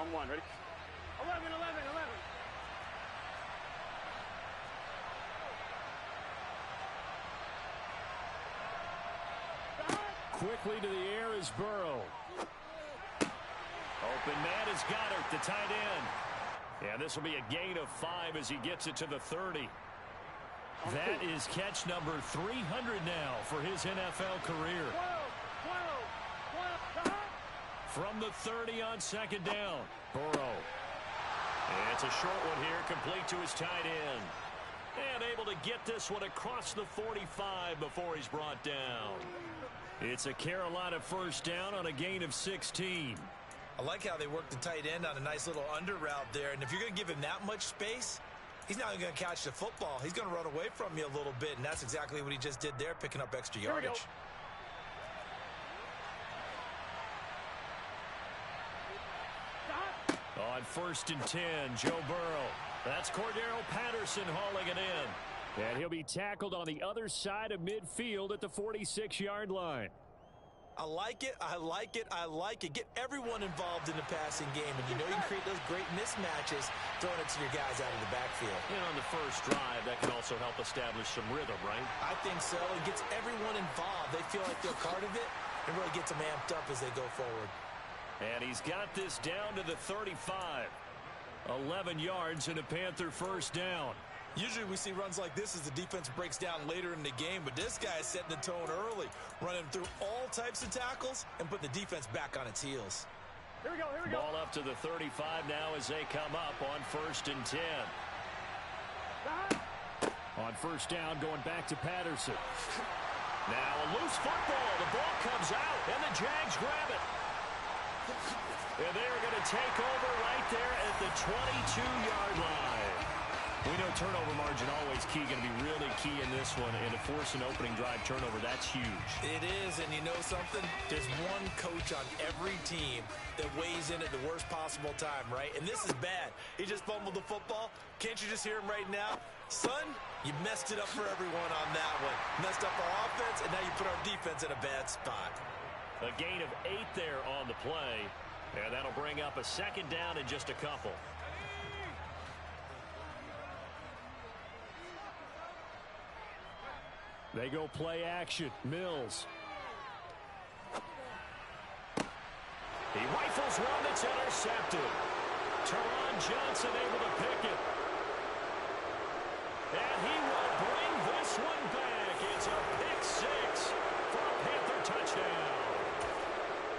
On one, ready? 11, 11, 11. Quickly to the air is Burrow. Open man has got it, the tight end. Yeah, this will be a gain of 5 as he gets it to the 30. That is catch number 300 now for his NFL career. 12. From the 30 on second down, Burrow. And it's a short one here, complete to his tight end. And able to get this one across the 45 before he's brought down. It's a Carolina first down on a gain of 16. I like how they work the tight end on a nice little under route there. And if you're going to give him that much space, he's not going to catch the football. He's going to run away from you a little bit, and that's exactly what he just did there, picking up extra yardage. On 1st and 10, Joe Burrow. That's Cordero Patterson hauling it in. And he'll be tackled on the other side of midfield at the 46-yard line. I like it, I like it, I like it. Get everyone involved in the passing game, and you know you can create those great mismatches throwing it to your guys out of the backfield. And on the first drive, that can also help establish some rhythm, right? I think so. It gets everyone involved. They feel like they're part of it, and really gets them amped up as they go forward. And he's got this down to the 35. 11 yards and a Panther first down. Usually we see runs like this as the defense breaks down later in the game, but this guy is setting the tone early, running through all types of tackles and putting the defense back on its heels. Here we go. Ball up to the 35 now as they come up on 1st and 10. On first down, going back to Patterson. Now a loose football. The ball comes out, and the Jags grab it. And they're going to take over right there at the 22-yard line. We know turnover margin always key, going to be really key in this one. And to force an opening drive turnover, that's huge. It is, and you know something? There's one coach on every team that weighs in at the worst possible time, right? And this is bad. He just fumbled the football. Can't you just hear him right now? Son, you messed it up for everyone on that one. Messed up our offense, and now you put our defense in a bad spot. A gain of 8 there on the play. And that'll bring up a second down in just a couple. They go play action. Mills. He rifles one that's intercepted. Teron Johnson able to pick it. And he will bring this one back. It's a pick 6 for a Panther touchdown.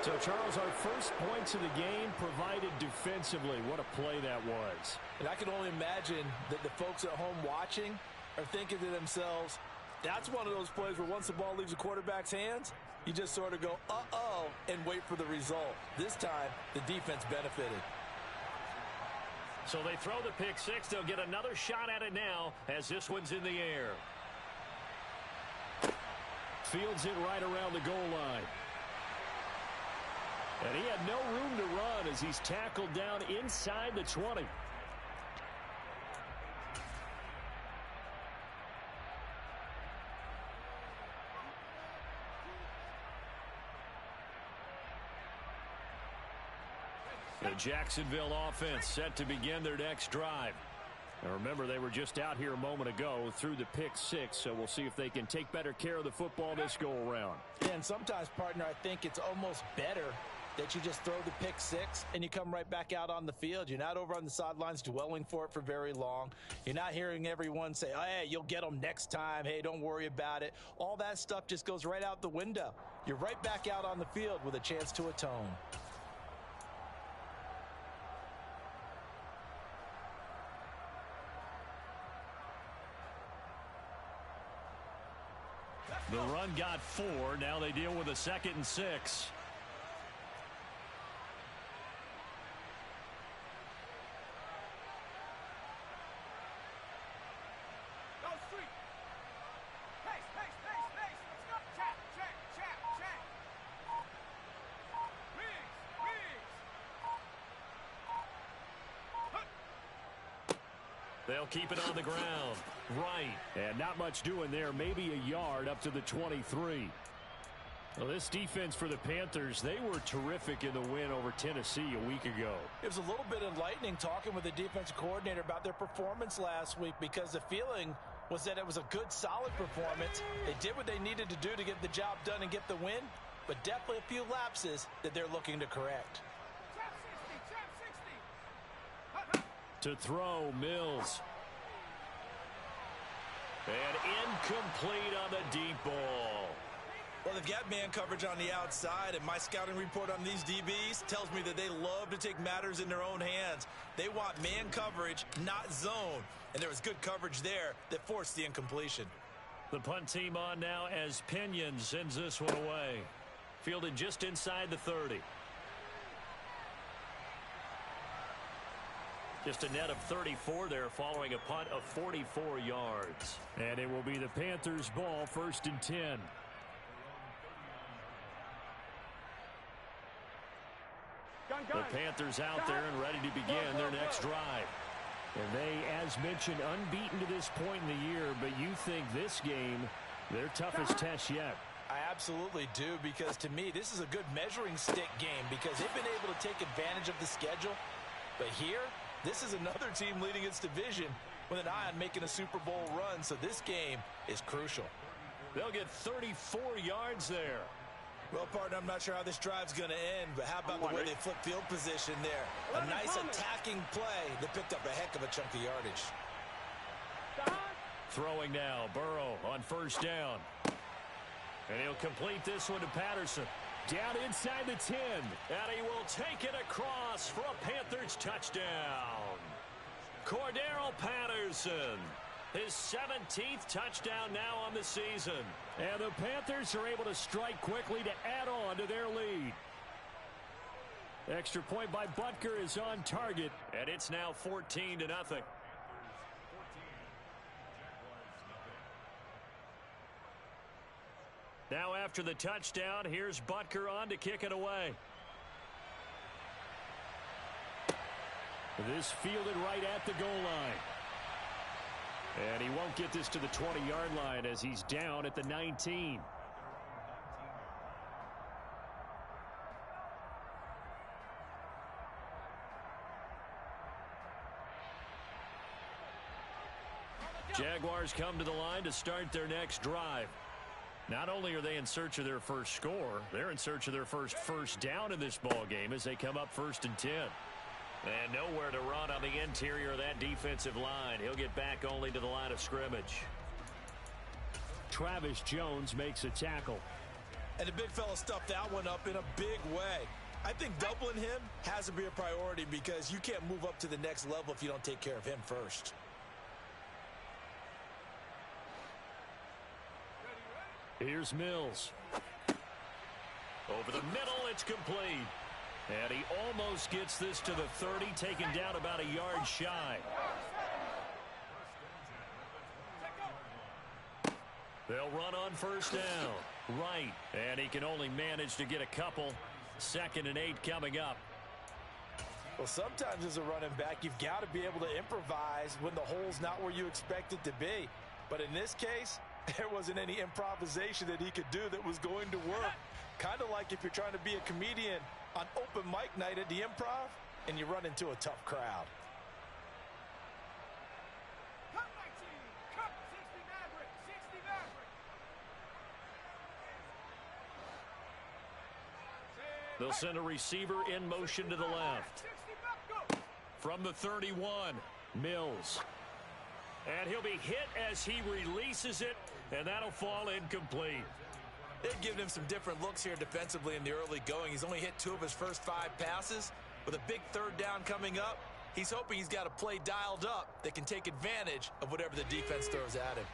So, Charles, our first points of the game provided defensively. What a play that was. And I can only imagine that the folks at home watching are thinking to themselves, that's one of those plays where once the ball leaves the quarterback's hands, you just sort of go, uh-oh, and wait for the result. This time, the defense benefited. So they throw the pick 6. They'll get another shot at it now as this one's in the air. Fields it right around the goal line. And he had no room to run as he's tackled down inside the 20. The Jacksonville offense set to begin their next drive. Now remember, they were just out here a moment ago through the pick 6, so we'll see if they can take better care of the football this go-around. Yeah, and sometimes, partner, I think it's almost better that you just throw the pick 6 and you come right back out on the field. You're not over on the sidelines dwelling for it for very long. You're not hearing everyone say, oh, hey, you'll get them next time. Hey, don't worry about it. All that stuff just goes right out the window. You're right back out on the field with a chance to atone. The run got 4. Now they deal with a 2nd and 6. They'll keep it on the ground. Right. And not much doing there. Maybe a yard up to the 23. Well, this defense for the Panthers, they were terrific in the win over Tennessee a week ago. It was a little bit enlightening talking with the defensive coordinator about their performance last week, because the feeling was that it was a good, solid performance. They did what they needed to do to get the job done and get the win, but definitely a few lapses that they're looking to correct. To throw, Mills. And incomplete on the deep ball. Well, they've got man coverage on the outside, and my scouting report on these DBs tells me that they love to take matters in their own hands. They want man coverage, not zone. And there was good coverage there that forced the incompletion. The punt team on now as Pinion sends this one away. Fielded just inside the 30. Just a net of 34 there following a punt of 44 yards. And it will be the Panthers' ball, 1st and 10. The Panthers out there and ready to begin their next drive. And they, as mentioned, unbeaten to this point in the year, but you think this game, their toughest test yet. I absolutely do, because to me, this is a good measuring stick game, because they've been able to take advantage of the schedule. But here, this is another team leading its division with an eye on making a Super Bowl run, so this game is crucial. They'll get 34 yards there. Well, partner, I'm not sure how this drive's going to end, but how about the way they flip field position there? A nice attacking play that picked up a heck of a chunk of yardage. Throwing now, Burrow on 1st down. And he'll complete this one to Patterson. Down inside the 10. And he will take it across for a Panthers touchdown. Cordero Patterson. His 17th touchdown now on the season. And the Panthers are able to strike quickly to add on to their lead. Extra point by Butker is on target. And it's now 14-0. Now after the touchdown, here's Butker on to kick it away. This fielded right at the goal line. And he won't get this to the 20-yard line as he's down at the 19. Jaguars come to the line to start their next drive. Not only are they in search of their first score, they're in search of their first down in this ball game as they come up 1st and 10. And nowhere to run on the interior of that defensive line. He'll get back only to the line of scrimmage. Travis Jones makes a tackle. And the big fella stuffed that one up in a big way. I think doubling him has to be a priority, because you can't move up to the next level if you don't take care of him first. Here's Mills. Over the middle, it's complete. And he almost gets this to the 30, taken down about a yard shy. They'll run on 1st down. Right. And he can only manage to get a couple. 2nd and 8 coming up. Well, sometimes as a running back, you've got to be able to improvise when the hole's not where you expect it to be. But in this case, there wasn't any improvisation that he could do that was going to work. Kind of like if you're trying to be a comedian on open mic night at the Improv and you run into a tough crowd. They'll send a receiver in motion to the left. From the 31, Mills. And he'll be hit as he releases it, and that'll fall incomplete. They've given him some different looks here defensively in the early going. He's only hit 2 of his first 5 passes. With a big 3rd down coming up, he's hoping he's got a play dialed up that can take advantage of whatever the defense throws at him.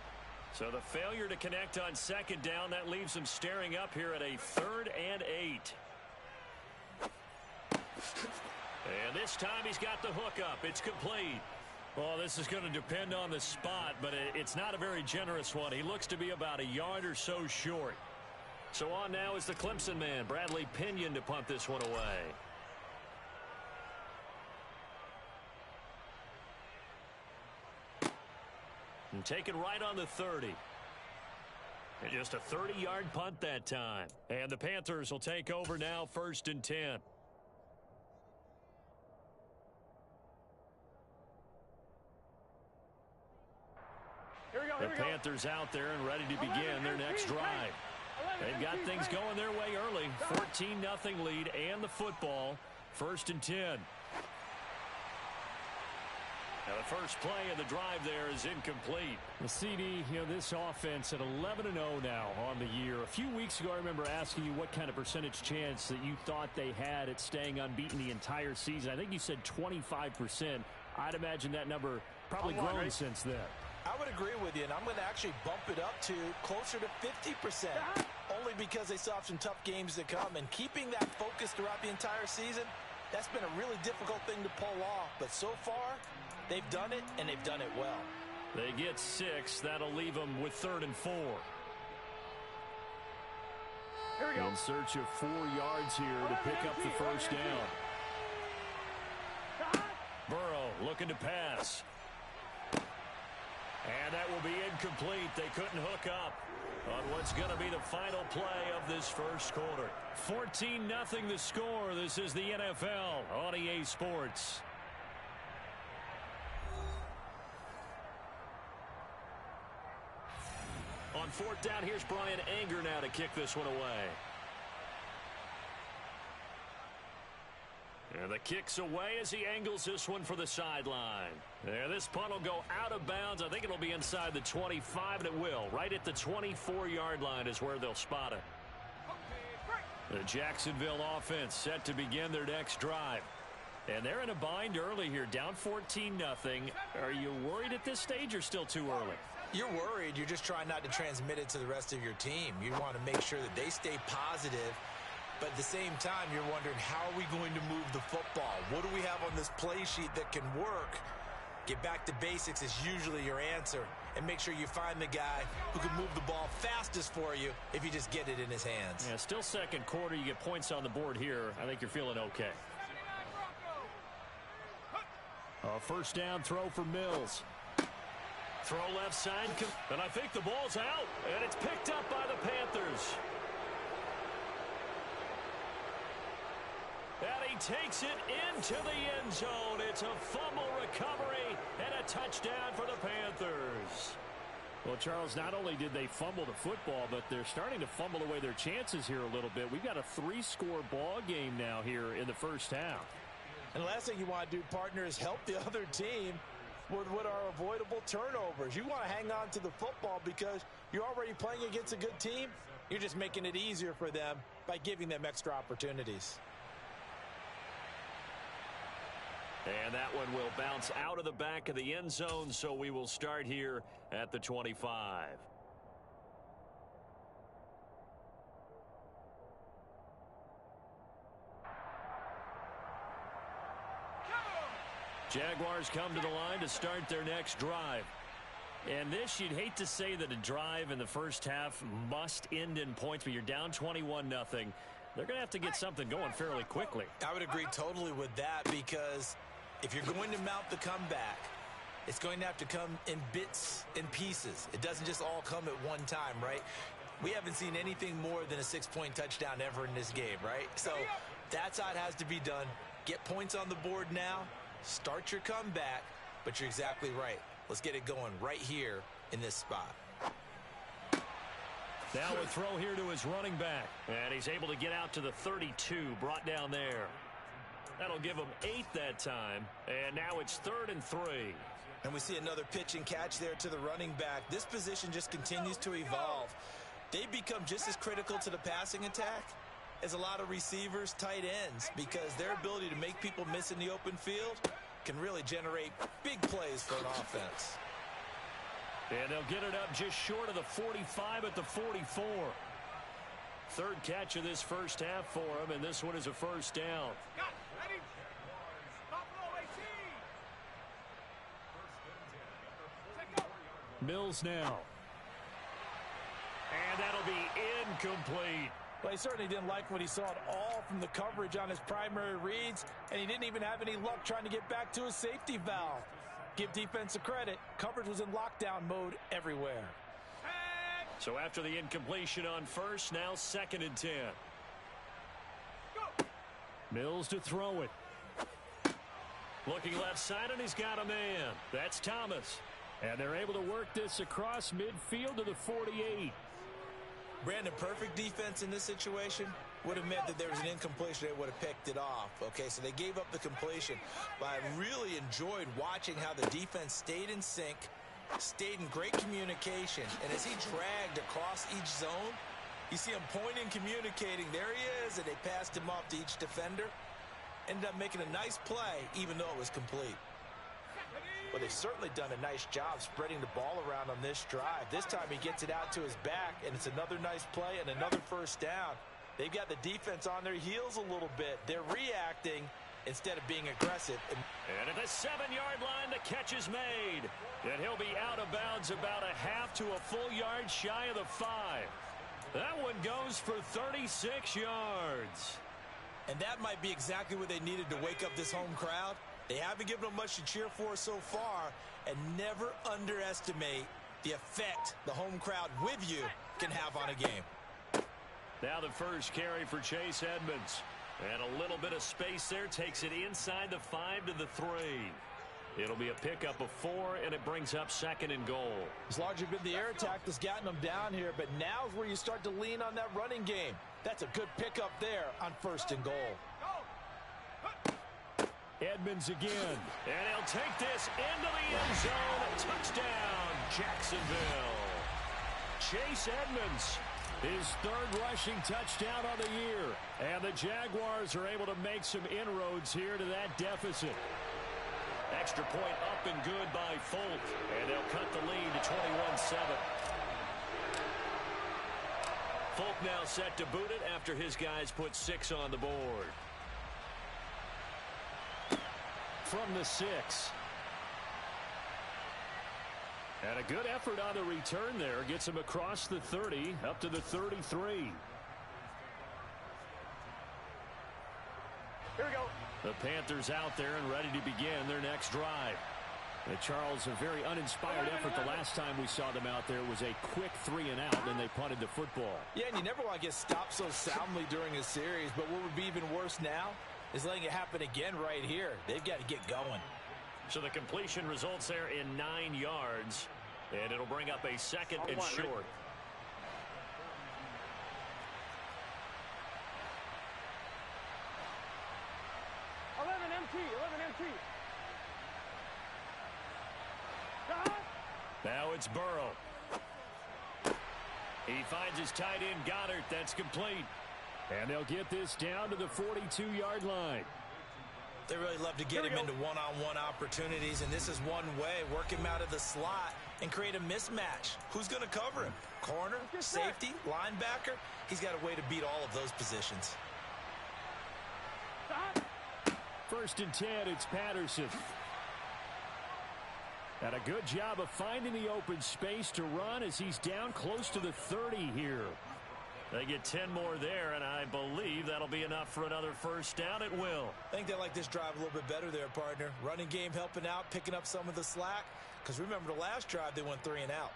So the failure to connect on 2nd down, that leaves him staring up here at a 3rd and 8. And this time he's got the hook up. It's complete. Well, this is going to depend on the spot, but it's not a very generous one. He looks to be about a yard or so short. So on now is the Clemson man, Bradley Pinion, to punt this one away. And taken right on the 30. And just a 30-yard punt that time. And the Panthers will take over now, 1st and 10. Here we go, The Panthers out there and ready to begin their next drive. They've got things going their way early. 14-0 lead and the football. 1st and 10. Now the first play of the drive there is incomplete. The CD, this offense at 11-0 now on the year. A few weeks ago, I remember asking you what kind of percentage chance that you thought they had at staying unbeaten the entire season. I think you said 25%. I'd imagine that number probably grown since then. I would agree with you, and I'm going to actually bump it up to closer to 50%, only because they still have some tough games to come. And keeping that focus throughout the entire season, that's been a really difficult thing to pull off. But so far, they've done it, and they've done it well. They get 6. That'll leave them with 3rd and 4. Here we go. In search of 4 yards here to pick up the first down. Burrow looking to pass. And that will be incomplete. They couldn't hook up on what's going to be the final play of this first quarter. 14-0 the score. This is the NFL on EA Sports. On 4th down, here's Brian Anger now to kick this one away. And the kick's away as he angles this one for the sideline. There, this punt will go out of bounds. I think it'll be inside the 25, and it will. Right at the 24-yard line is where they'll spot it. The Jacksonville offense set to begin their next drive. And they're in a bind early here, down 14-0. Are you worried at this stage or still too early? You're worried. You're just trying not to transmit it to the rest of your team. You want to make sure that they stay positive. But at the same time, you're wondering, how are we going to move the football? What do we have on this play sheet that can work? Get back to basics is usually your answer. And make sure you find the guy who can move the ball fastest for you if you just get it in his hands. Yeah, still second quarter. You get points on the board here. I think you're feeling okay. A first down throw for Mills. Throw left side. And I think the ball's out. And it's picked up by the Panthers. And he takes it into the end zone. It's a fumble recovery and a touchdown for the Panthers. Well, Charles, not only did they fumble the football, but they're starting to fumble away their chances here a little bit. We've got a 3-score ball game now here in the first half. And the last thing you want to do, partner, is help the other team with what are avoidable turnovers. You want to hang on to the football because you're already playing against a good team. You're just making it easier for them by giving them extra opportunities. And that one will bounce out of the back of the end zone, so we will start here at the 25. Jaguars come to the line to start their next drive. And this, you'd hate to say that a drive in the first half must end in points, but you're down 21-0. They're going to have to get something going fairly quickly. I would agree totally with that, because if you're going to mount the comeback, it's going to have to come in bits and pieces. It doesn't just all come at one time, right? We haven't seen anything more than a 6-point touchdown ever in this game, right? So that's how it has to be done. Get points on the board now. Start your comeback, but you're exactly right. Let's get it going right here in this spot. Now a throw here to his running back. And he's able to get out to the 32, brought down there. That'll give him 8 that time. And now it's 3rd and 3. And we see another pitch and catch there to the running back. This position just continues to evolve. They become just as critical to the passing attack as a lot of receivers, tight ends, because their ability to make people miss in the open field can really generate big plays for an offense. And they'll get it up just short of the 45 at the 44. Third catch of this first half for him, and this one is a first down. Mills now. And that'll be incomplete. Well, he certainly didn't like what he saw at all from the coverage on his primary reads, and he didn't even have any luck trying to get back to his safety valve. Give defense a credit. Coverage was in lockdown mode everywhere. So after the incompletion on first, now 2nd and 10. Mills to throw it. Looking left side, and he's got a man. That's Thomas. And they're able to work this across midfield to the 48. Brandon, perfect defense in this situation would have meant that there was an incompletion. They would have picked it off. Okay, so they gave up the completion. But I really enjoyed watching how the defense stayed in sync, stayed in great communication. And as he dragged across each zone, you see him pointing, communicating. There he is, and they passed him off to each defender. Ended up making a nice play, even though it was complete. But they've certainly done a nice job spreading the ball around on this drive. This time he gets it out to his back, and it's another nice play and another first down. They've got the defense on their heels a little bit. They're reacting instead of being aggressive. And at the 7-yard line, the catch is made. And he'll be out of bounds about a half to a full yard shy of the 5. That one goes for 36 yards. And that might be exactly what they needed to wake up this home crowd. They haven't given them much to cheer for so far, and never underestimate the effect the home crowd with you can have on a game. Now the first carry for Chase Edmonds. And a little bit of space there takes it inside the 5 to the 3. It'll be a pickup of 4, and it brings up 2nd and goal. It's largely been the air attack that's gotten them down here, but now's where you start to lean on that running game. That's a good pickup there on 1st and goal. Edmonds again. And he'll take this into the end zone. Touchdown, Jacksonville. Chase Edmonds, his 3rd rushing touchdown on the year. And the Jaguars are able to make some inroads here to that deficit. Extra point up and good by Folk. And they'll cut the lead to 21-7. Folk now set to boot it after his guys put 6 on the board. From the 6. And a good effort on the return there. Gets him across the 30, up to the 33. Here we go. The Panthers out there and ready to begin their next drive. Charles, a very uninspired effort the last time we saw them out there was a quick 3 and out, and they punted the football. Yeah, and you never want to get stopped so soundly during a series, but what would be even worse now is letting it happen again right here. They've got to get going. So the completion results there in 9 yards, and it'll bring up a 2nd and short. Now it's Burrow. He finds his tight end, Goddard. That's complete. And they'll get this down to the 42-yard line. They really love to get him into one-on-one opportunities, and this is one way. Work him out of the slot and create a mismatch. Who's going to cover him? Corner, safety, linebacker? He's got a way to beat all of those positions. 1st and 10, it's Patterson. And a good job of finding the open space to run as he's down close to the 30 here. They get 10 more there, and I believe that'll be enough for another first down. It will. I think they like this drive a little bit better there, partner. Running game helping out, picking up some of the slack. Because remember, the last drive, they went 3 and out.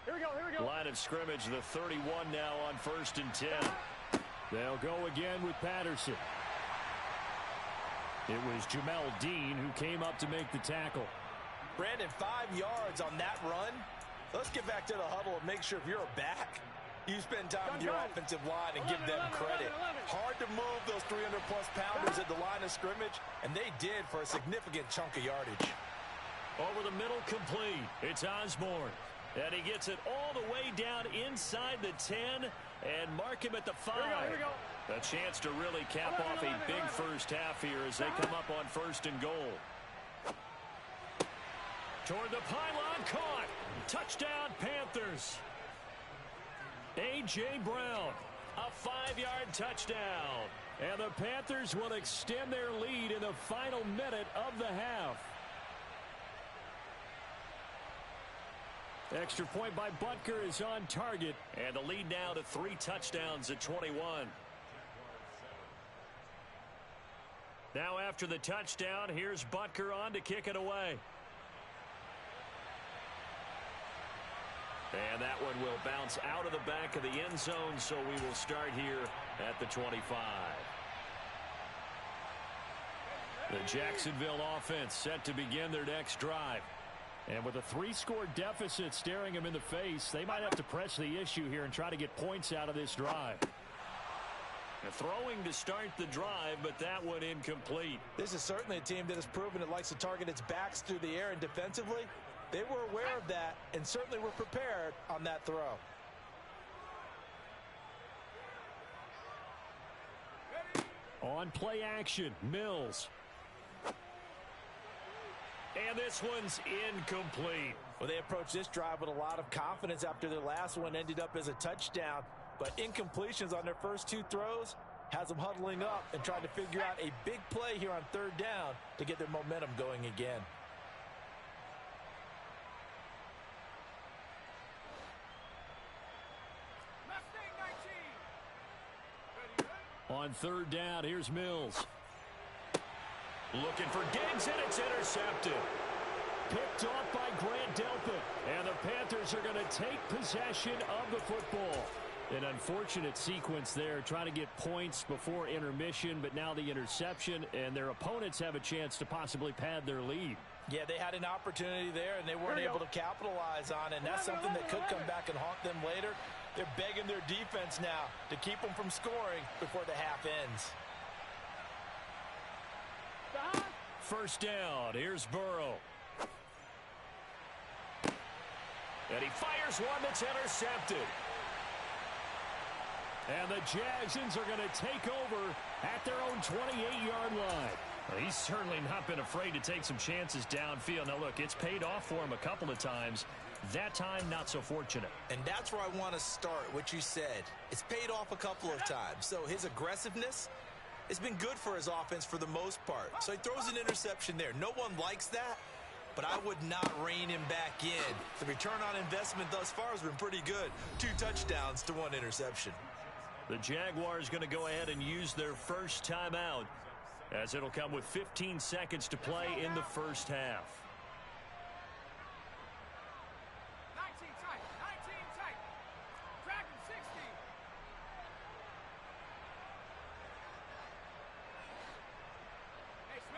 Here we go, here we go. Line of scrimmage, the 31 now on 1st and 10. They'll go again with Patterson. It was Jamel Dean who came up to make the tackle. Brandon, 5 yards on that run. Let's get back to the huddle and make sure if you're a back, you spend time with your offensive line and give them credit. Hard to move those 300-plus pounders at the line of scrimmage, and they did for a significant chunk of yardage. Over the middle, complete. It's Osborne. And he gets it all the way down inside the 10 and mark him at the 5. Here we go. A chance to really cap off a big first half here as they come up on 1st and goal. Toward the pylon, caught. Touchdown, Panthers. A.J. Brown, a 5-yard touchdown. And the Panthers will extend their lead in the final minute of the half. Extra point by Butker is on target. And the lead now to 3 touchdowns at 21. Now after the touchdown, here's Butker on to kick it away. And that one will bounce out of the back of the end zone, so we will start here at the 25. The Jacksonville offense set to begin their next drive. And with a 3-score deficit staring them in the face, they might have to press the issue here and try to get points out of this drive. Throwing to start the drive, but that one incomplete. This is certainly a team that has proven it likes to target its backs through the air, and defensively, they were aware of that and certainly were prepared on that throw. On play action, Mills. And this one's incomplete. Well, they approached this drive with a lot of confidence after their last one ended up as a touchdown. But incompletions on their first 2 throws has them huddling up and trying to figure out a big play here on 3rd down to get their momentum going again. On 3rd down, here's Mills. Looking for Diggs, and it's intercepted. Picked off by Grant Delpit. And the Panthers are going to take possession of the football. An unfortunate sequence there, trying to get points before intermission, but now the interception, and their opponents have a chance to possibly pad their lead. Yeah, they had an opportunity there, and they weren't able to capitalize on it, and that's something that could come back and haunt them later. They're begging their defense now to keep them from scoring before the half ends. First down, here's Burrow. And he fires one that's intercepted. And the Jagsons are going to take over at their own 28-yard line. Well, he's certainly not been afraid to take some chances downfield. Now, look, it's paid off for him a couple of times. That time, not so fortunate. And that's where I want to start, what you said. It's paid off a couple of times. So his aggressiveness has been good for his offense for the most part. So he throws an interception there. No one likes that, but I would not rein him back in. The return on investment thus far has been pretty good. 2 touchdowns to 1 interception. The Jaguars going to go ahead and use their first timeout, as it'll come with 15 seconds to play in the first half. 19 tight, 19 tight. Dragon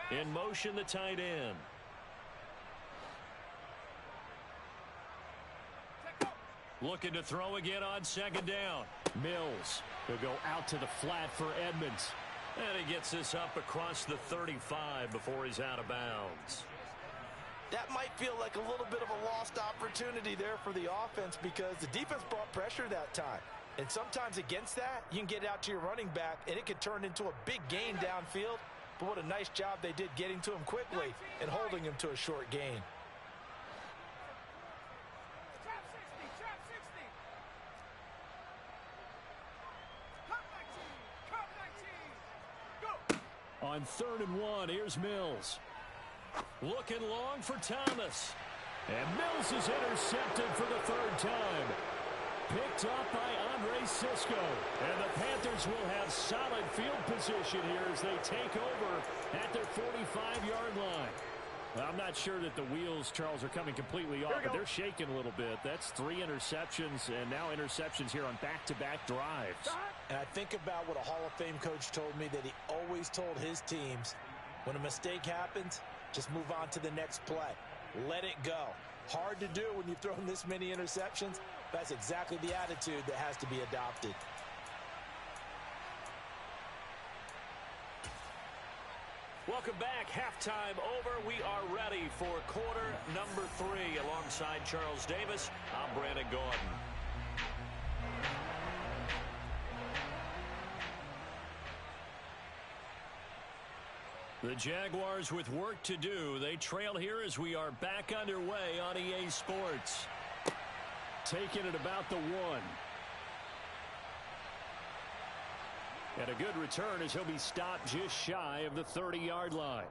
60. In motion, the tight end. Looking to throw again on 2nd down. Mills will go out to the flat for Edmonds. And he gets this up across the 35 before he's out of bounds. That might feel like a little bit of a lost opportunity there for the offense because the defense brought pressure that time. And sometimes against that, you can get out to your running back, and it could turn into a big gain downfield. But what a nice job they did getting to him quickly and holding him to a short gain. Trap 60, trap 60. Cup 19, go. On 3rd and 1, here's Mills. Looking long for Thomas. And Mills is intercepted for the 3rd time. Picked up by Andre Cisco. And the Panthers will have solid field position here as they take over at their 45-yard line. I'm not sure that the wheels, Charles, are coming completely off, but they're shaking a little bit. That's 3 interceptions, and now interceptions here on back-to-back drives. And I think about what a Hall of Fame coach told me, that he always told his teams, when a mistake happens, just move on to the next play. Let it go. Hard to do when you've thrown this many interceptions. That's exactly the attitude that has to be adopted. Welcome back. Halftime over. We are ready for quarter number 3. Alongside Charles Davis, I'm Brandon Gordon. The Jaguars with work to do. They trail here as we are back underway on EA Sports. Taking it about the 1. And a good return as he'll be stopped just shy of the 30-yard line.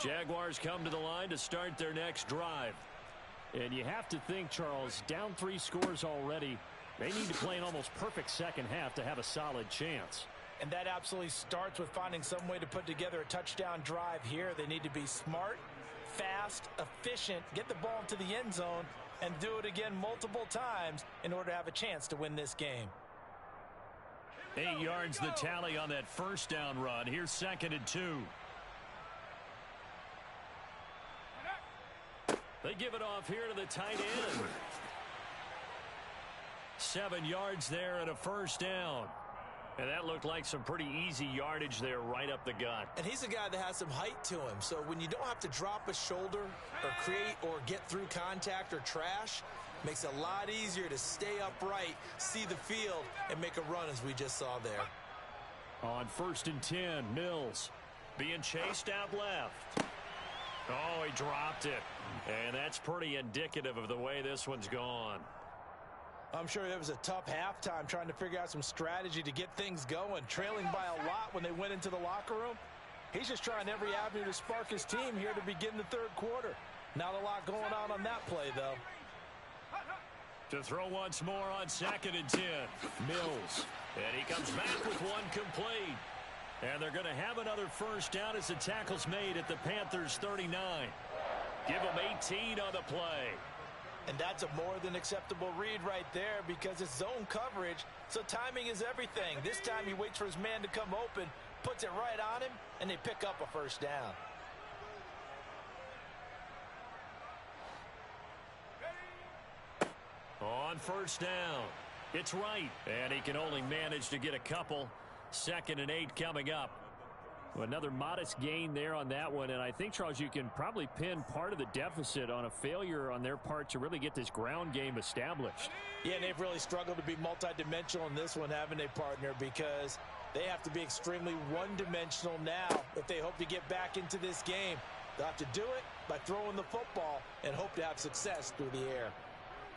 Jaguars come to the line to start their next drive. And you have to think, Charles, down 3 scores already. They need to play an almost perfect second half to have a solid chance. And that absolutely starts with finding some way to put together a touchdown drive here. They need to be smart, fast, efficient, get the ball into the end zone, and do it again multiple times in order to have a chance to win this game. 8 yards the tally on that first down run. Here's 2nd and 2. They give it off here to the tight end. 7 yards there and a first down. And that looked like some pretty easy yardage there right up the gut. And he's a guy that has some height to him. So when you don't have to drop a shoulder or create or get through contact or trash, makes it a lot easier to stay upright, see the field, and make a run as we just saw there. On 1st and 10, Mills being chased out left. Oh, he dropped it. And that's pretty indicative of the way this one's gone. I'm sure it was a tough halftime trying to figure out some strategy to get things going, trailing by a lot when they went into the locker room. He's just trying every avenue to spark his team here to begin the 3rd quarter. Not a lot going on that play, though. To throw once more on 2nd and 10. Mills. And he comes back with one complete. And they're going to have another first down as the tackle's made at the Panthers' 39. Give them 18 on the play. And that's a more than acceptable read right there because it's zone coverage, so timing is everything. This time he waits for his man to come open, puts it right on him, and they pick up a first down. On 1st down, it's right. And he can only manage to get a couple. 2nd and 8 coming up. Another modest gain there on that one, and I think, Charles, you can probably pin part of the deficit on a failure on their part to really get this ground game established. Yeah, and they've really struggled to be multidimensional in this one, haven't they, partner? Because they have to be extremely one-dimensional now if they hope to get back into this game. They'll have to do it by throwing the football and hope to have success through the air.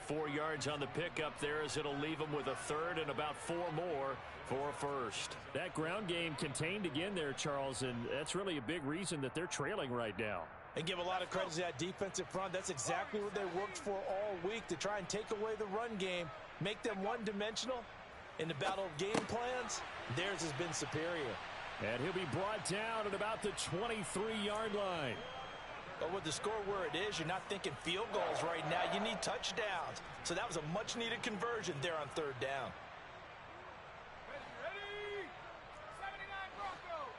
4 yards on the pickup there as it'll leave them with a 3rd and about 4 more for a first. That ground game contained again there, Charles, and that's really a big reason that they're trailing right now. And give a lot of credit to that defensive front. That's exactly what they worked for all week, to try and take away the run game, make them one-dimensional. In the battle of game plans, theirs has been superior. And he'll be brought down at about the 23-yard line. But with the score where it is, you're not thinking field goals right now. You need touchdowns. So that was a much-needed conversion there on 3rd down. Ready? 79 Broncos.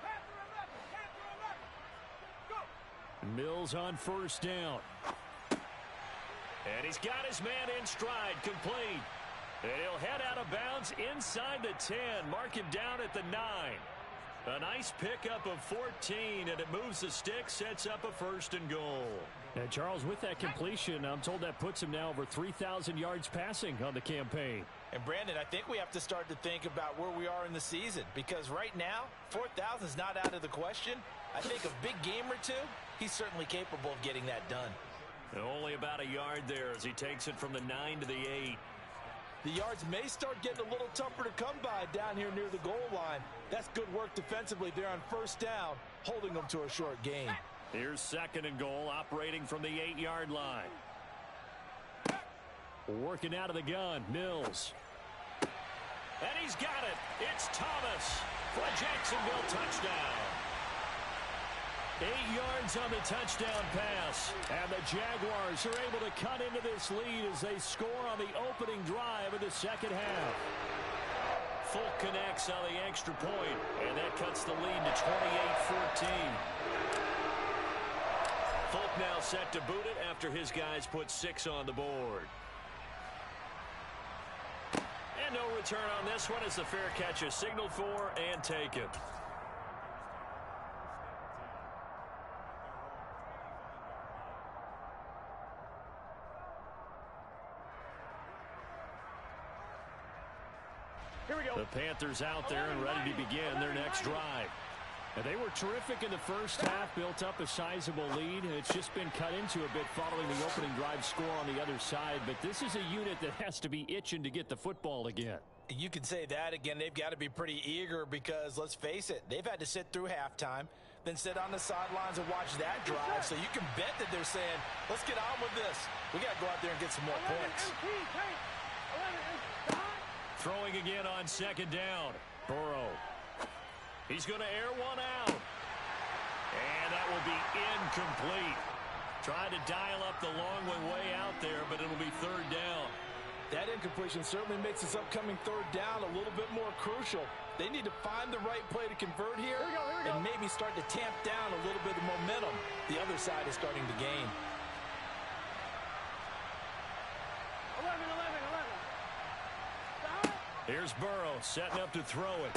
Panther 11. Panther 11. Go. Mills on 1st down. And he's got his man in stride, complete. And he'll head out of bounds inside the 10. Mark him down at the 9. A nice pickup of 14, and it moves the stick, sets up a 1st and goal. And Charles, with that completion, I'm told that puts him now over 3,000 yards passing on the campaign. And Brandon, I think we have to start to think about where we are in the season, because right now, 4,000 is not out of the question. I think a big game or two, he's certainly capable of getting that done. And only about a yard there as he takes it from the 9 to the 8. The yards may start getting a little tougher to come by down here near the goal line. That's good work defensively there on 1st down, holding them to a short gain. Here's 2nd and goal, operating from the 8-yard line. Working out of the gun, Mills. And he's got it. It's Thomas for a Jacksonville touchdown. 8 yards on the touchdown pass. And the Jaguars are able to cut into this lead as they score on the opening drive of the second half. Folk connects on the extra point, and that cuts the lead to 28-14. Folk now set to boot it after his guys put 6 on the board. And no return on this one as the fair catch is signaled for and taken. Here we go. The Panthers out there and ready to begin their next drive. And they were terrific in the first half, built up a sizable lead. It's just been cut into a bit following the opening drive score on the other side. But this is a unit that has to be itching to get the football again. You can say that again. They've got to be pretty eager because, let's face it, they've had to sit through halftime. than sit on the sidelines and watch that drive. So you can bet that they're saying, let's get on with this. We got to go out there and get some more points. Throwing again on second down. Burrow. He's going to air one out. And that will be incomplete. Trying to dial up the long way out there, but it'll be third down. That incompletion certainly makes this upcoming third down a little bit more crucial. They need to find the right play to convert here and maybe start to tamp down a little bit of momentum the other side is starting to gain. 11. Here's Burrow setting up to throw it.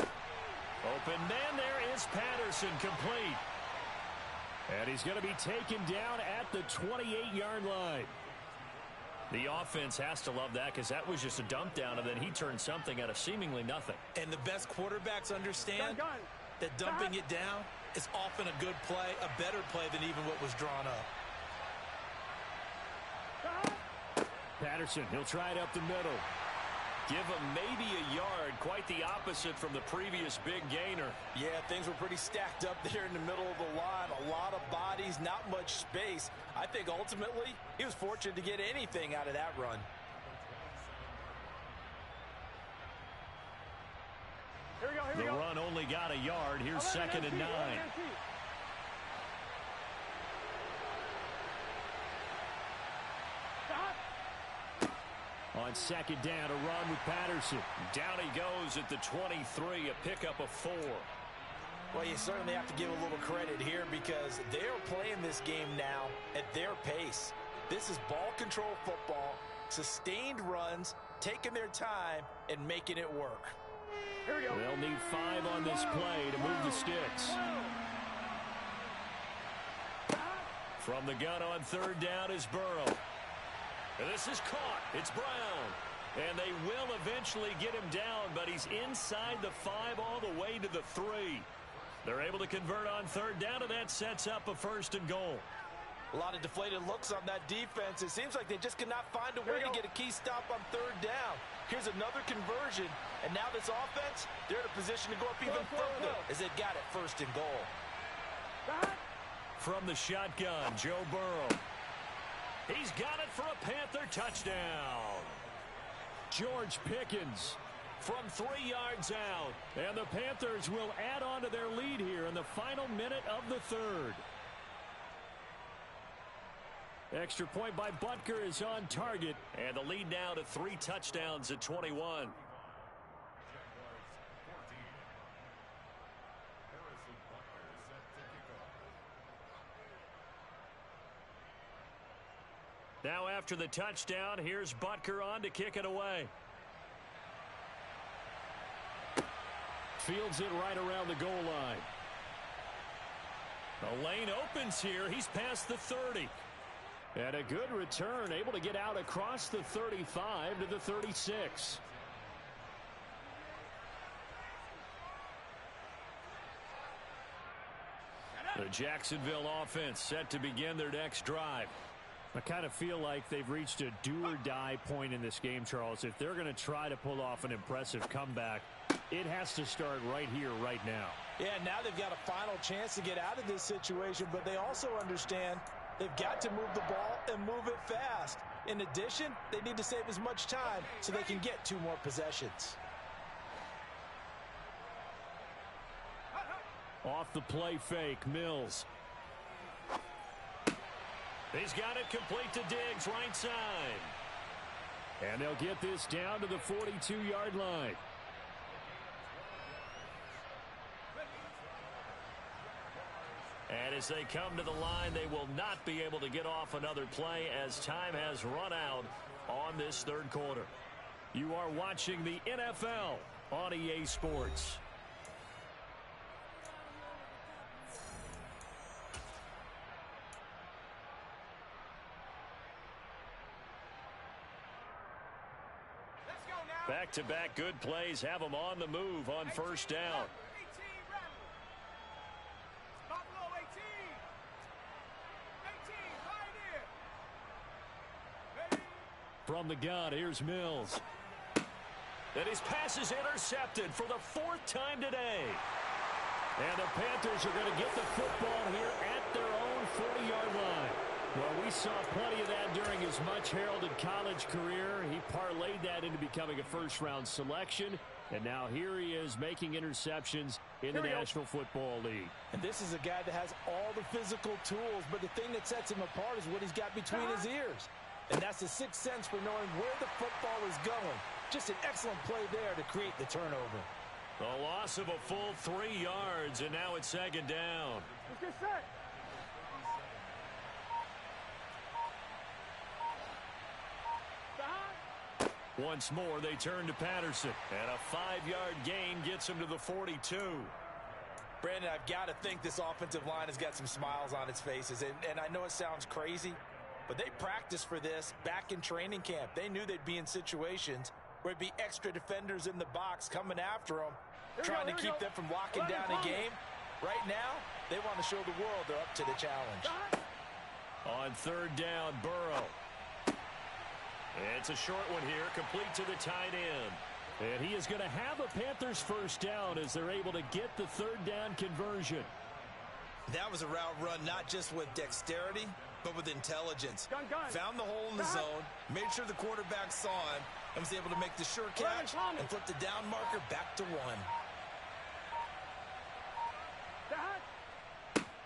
Open man, there is Patterson, complete. And he's going to be taken down at the 28-yard line. The offense has to love that because that was just a dump down, and then he turned something out of seemingly nothing. And the best quarterbacks understand that dumping it down is often a good play, a better play than even what was drawn up. Patterson, he'll try it up the middle. Give him maybe a yard, quite the opposite from the previous big gainer. Yeah, things were pretty stacked up there in the middle of the line. A lot of bodies, not much space. I think ultimately he was fortunate to get anything out of that run. The run only got a yard. Here's second and 9. On second down, a run with Patterson. Down he goes at the 23, a pickup of 4. Well, you certainly have to give a little credit here because they're playing this game now at their pace. This is ball control football, sustained runs, taking their time, and making it work. Here we go. They'll need 5 on this play to move the sticks. From the gun on third down is Burrow. And this is caught. It's Brown. And they will eventually get him down, but he's inside the 5 all the way to the 3. They're able to convert on third down, and that sets up a first and goal. A lot of deflated looks on that defense. It seems like they just cannot find a way to get a key stop on third down. Here's another conversion, and now this offense, they're in a position to go up even further as they've got it first and goal. From the shotgun, Joe Burrow. He's got it for a Panther touchdown. George Pickens from 3 yards out. And the Panthers will add on to their lead here in the final minute of the third. Extra point by Butker is on target. And the lead now to 3 touchdowns at 21. Now after the touchdown, here's Butker on to kick it away. Fields it right around the goal line. The lane opens here. He's past the 30. And a good return, able to get out across the 35 to the 36. The Jacksonville offense set to begin their next drive. I kind of feel like they've reached a do-or-die point in this game, Charles. If they're going to try to pull off an impressive comeback, it has to start right here, right now. Yeah, now they've got a final chance to get out of this situation, but they also understand they've got to move the ball and move it fast. In addition, they need to save as much time so they can get 2 more possessions. Off the play fake, Mills. He's got it complete to Diggs, right side. And they'll get this down to the 42-yard line. And as they come to the line, they will not be able to get off another play as time has run out on this third quarter. You are watching the NFL on EA Sports. Back-to-back good plays have them on the move on first down. From the gun, here's Mills. And his pass is intercepted for the 4th time today. And the Panthers are going to get the football here at their own 40-yard line. Well, we saw plenty of that during his much-heralded college career. He parlayed that into becoming a first-round selection. And now here he is making interceptions in the National Football League. And this is a guy that has all the physical tools, but the thing that sets him apart is what he's got between his ears. And that's the sixth sense for knowing where the football is going. Just an excellent play there to create the turnover. A loss of a full 3 yards, and now it's second down. Let's get set. Once more, they turn to Patterson. And a 5-yard gain gets him to the 42. Brandon, I've got to think this offensive line has got some smiles on its faces. And I know it sounds crazy, but they practiced for this back in training camp. They knew they'd be in situations where there'd be extra defenders in the box coming after them, trying to keep them from locking down a game. Right now, they want to show the world they're up to the challenge. On third down, Burrow. It's a short one here, complete to the tight end. And he is going to have a Panthers first down as they're able to get the third down conversion. That was a route run not just with dexterity, but with intelligence. Found the hole in the zone, made sure the quarterback saw him, and was able to make the sure catch and flip the down marker back to 1.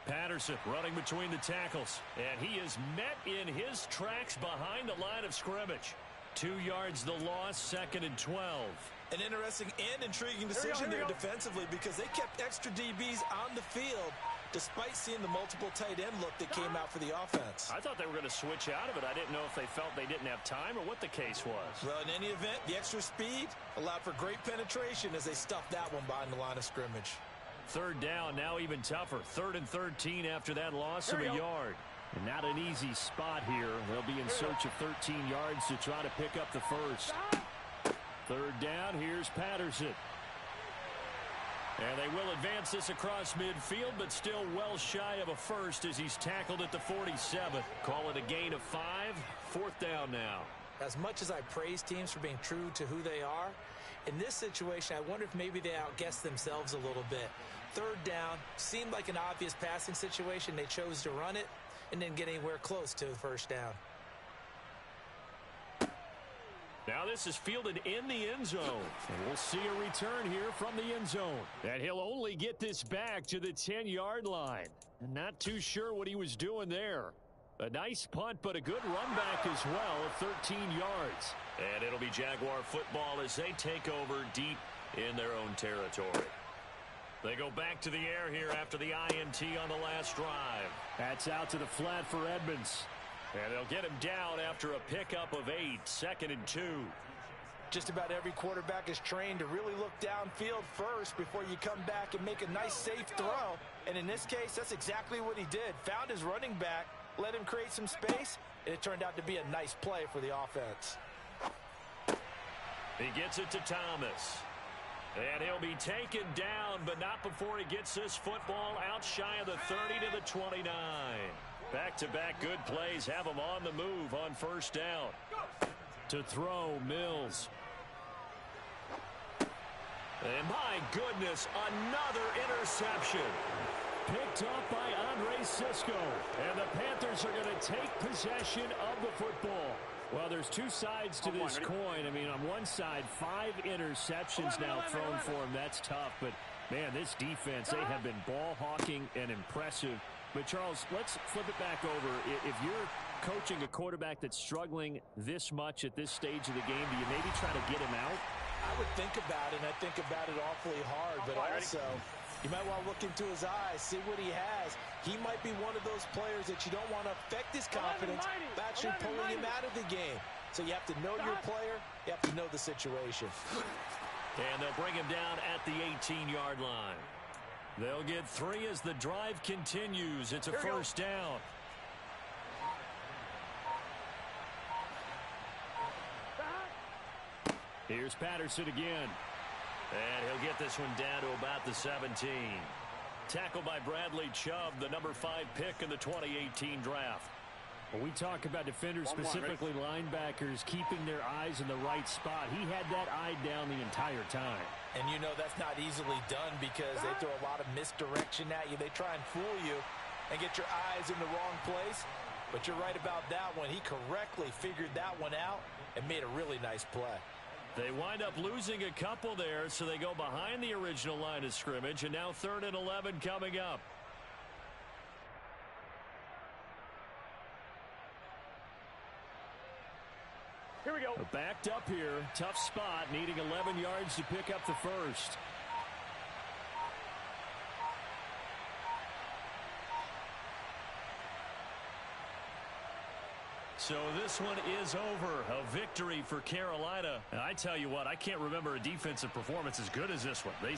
Patterson running between the tackles, and he is met in his tracks behind the line of scrimmage. 2 yards the loss, second and 12. An interesting and intriguing decision there defensively because they kept extra DBs on the field despite seeing the multiple tight end look that came out for the offense. I thought they were going to switch out of it. I didn't know if they felt they didn't have time or what the case was. Well, in any event, the extra speed allowed for great penetration as they stuffed that one behind the line of scrimmage. Third down, now even tougher. 3rd and 13 after that loss of a yard. And not an easy spot here. They'll be in search of 13 yards to try to pick up the first. Third down, here's Patterson. And they will advance this across midfield, but still well shy of a first as he's tackled at the 47. Call it a gain of 5. 4th down now. As much as I praise teams for being true to who they are, in this situation, I wonder if maybe they outguessed themselves a little bit. Third down, seemed like an obvious passing situation. They chose to run it and didn't get anywhere close to the first down. Now this is fielded in the end zone. And we'll see a return here from the end zone. And he'll only get this back to the 10-yard line. And not too sure what he was doing there. A nice punt, but a good run back as well of 13 yards. And it'll be Jaguar football as they take over deep in their own territory. They go back to the air here after the INT on the last drive. That's out to the flat for Edmonds. And they'll get him down after a pickup of 8, 2nd and 2. Just about every quarterback is trained to really look downfield first before you come back and make a nice safe throw. And in this case, that's exactly what he did. Found his running back, let him create some space, and it turned out to be a nice play for the offense. He gets it to Thomas. And he'll be taken down, but not before he gets this football out shy of the 30 to the 29. Back-to-back good plays have him on the move on first down. To throw, Mills. And my goodness, another interception. Picked up by Andre Cisco. And the Panthers are going to take possession of the football. Well, there's two sides to this coin. I mean, on one side, 5 interceptions now thrown for him. That's tough. But, man, this defense, they have been ball hawking and impressive. But, Charles, let's flip it back over. If you're coaching a quarterback that's struggling this much at this stage of the game, do you maybe try to get him out? I would think about it, and I think about it awfully hard. But also, you might want to look into his eyes, see what he has. He might be one of those players that you don't want to affect his confidence by actually pulling him out of the game. So you have to know your player. You have to know the situation. And they'll bring him down at the 18-yard line. They'll get 3 as the drive continues. It's a first down. Here's Patterson again. And he'll get this one down to about the 17. Tackled by Bradley Chubb, the number 5 pick in the 2018 draft. When we talk about defenders, specifically linebackers, keeping their eyes in the right spot, he had that eye down the entire time. And you know that's not easily done because they throw a lot of misdirection at you. They try and fool you and get your eyes in the wrong place. But you're right about that one. He correctly figured that one out and made a really nice play. They wind up losing a couple there, so they go behind the original line of scrimmage, and now 3rd and 11 coming up. Here we go. Backed up here. Tough spot, needing 11 yards to pick up the first. So this one is over. A victory for Carolina. And I tell you what, I can't remember a defensive performance as good as this one. They